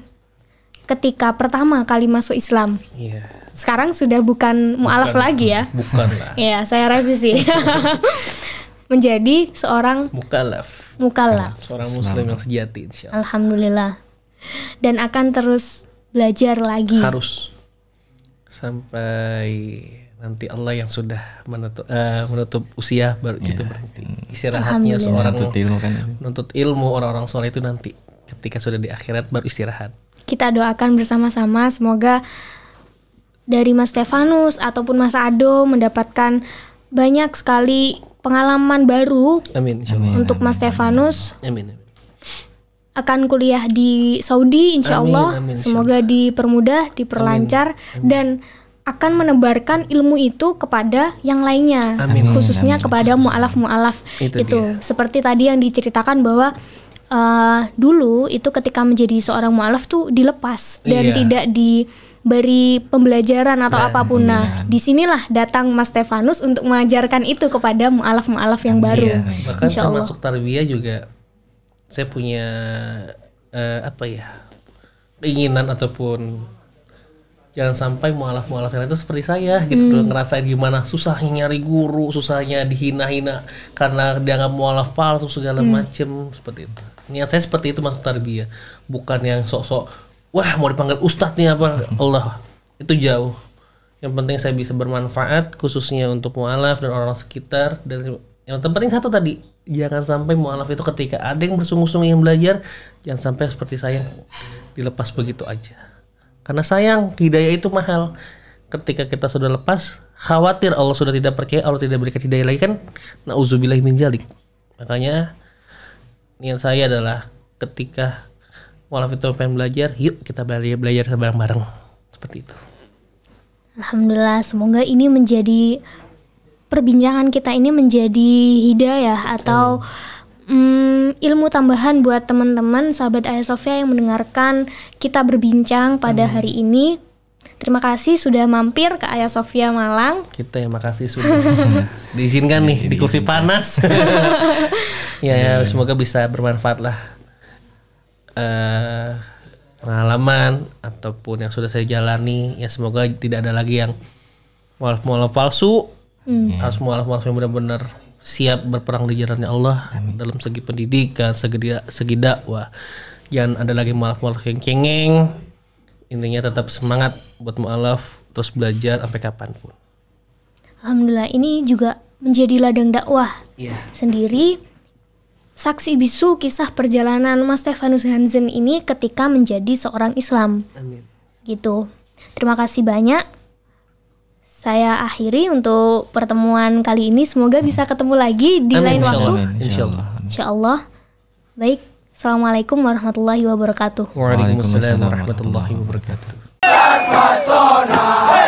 ketika pertama kali masuk Islam. Iya. Sekarang sudah bukan mu'alaf lagi ya. Bukan lah. Ya, saya revisi. Menjadi seorang Mukallaf. mukallaf. Seorang muslim yang sejati insyaallah. Alhamdulillah. Dan akan terus belajar lagi. Harus sampai nanti Allah yang sudah menutup usia baru kita berhenti. Istirahatnya seorang Menuntut ilmu kan. menuntut ilmu orang-orang soleh itu nanti ketika sudah di akhirat baru istirahat. Kita doakan bersama-sama semoga dari Mas Stefanus ataupun Mas Ado mendapatkan banyak sekali pengalaman baru. Amin insyaallah. Untuk Mas Stefanus Amin. Amin. akan kuliah di Saudi insya Allah. Amin, Semoga dipermudah, diperlancar dan akan menebarkan ilmu itu kepada yang lainnya, Amin. khususnya kepada mu'alaf-mu'alaf Itu itu. dia. Seperti tadi yang diceritakan bahwa dulu itu ketika menjadi seorang mu'alaf tuh dilepas dan Iya. tidak diberi pembelajaran atau apapun. Nah, disinilah datang Mas Stefanus untuk mengajarkan itu kepada mu'alaf-mu'alaf yang baru. Iya. Bahkan Insya Allah. termasuk tarbiyah juga saya punya keinginan ataupun jangan sampai mu'alaf-mu'alaf yang lain itu seperti saya gitu tuh, ngerasain gimana susahnya nyari guru, susahnya dihina-hina karena dianggap mu'alaf palsu segala macem seperti itu. Niat saya seperti itu masuk tarbiyah, bukan yang sok-sok wah mau dipanggil ustadz nih apa Allah, itu jauh. Yang penting saya bisa bermanfaat khususnya untuk mu'alaf dan orang-orang sekitar. Dan yang terpenting satu tadi, jangan sampai mu'alaf itu ketika ada yang bersungguh-sungguh ingin belajar, jangan sampai seperti saya dilepas begitu aja. Karena sayang, hidayah itu mahal. Ketika kita sudah lepas, khawatir Allah sudah tidak percaya, Allah tidak berikan hidayah lagi kan. Nauzubillahi min dzalik. Makanya niat saya adalah ketika mu'alaf itu pengen belajar, yuk kita belajar bareng-bareng. Seperti itu. Alhamdulillah, semoga ini menjadi perbincangan kita ini menjadi hidayah atau ilmu tambahan buat teman-teman sahabat Ayah Sofia yang mendengarkan kita berbincang pada hari ini. Terima kasih sudah mampir ke Ayah Sofia Malang. Kita yang makasih sudah diizinkan nih di kursi panas. ya, semoga bisa bermanfaat lah pengalaman ataupun yang sudah saya jalani. Ya semoga tidak ada lagi yang mu'alaf palsu. Harus mu'alaf yang benar-benar siap berperang di jalannya Allah. Dalam segi pendidikan, segi dakwah. Jangan ada lagi mu'alaf yang cengeng. Intinya tetap semangat buat mu'alaf, terus belajar sampai kapanpun. Alhamdulillah, ini juga menjadi ladang dakwah sendiri. Saksi bisu kisah perjalanan Mas Stefanus Hansen ini ketika menjadi seorang Islam. Amin. Gitu. Terima kasih banyak. Saya akhiri untuk pertemuan kali ini. Semoga bisa ketemu lagi di lain waktu. Insyaallah. Insyaallah. Baik. Assalamualaikum warahmatullahi wabarakatuh. Waalaikumsalam warahmatullahi wabarakatuh. Pesona.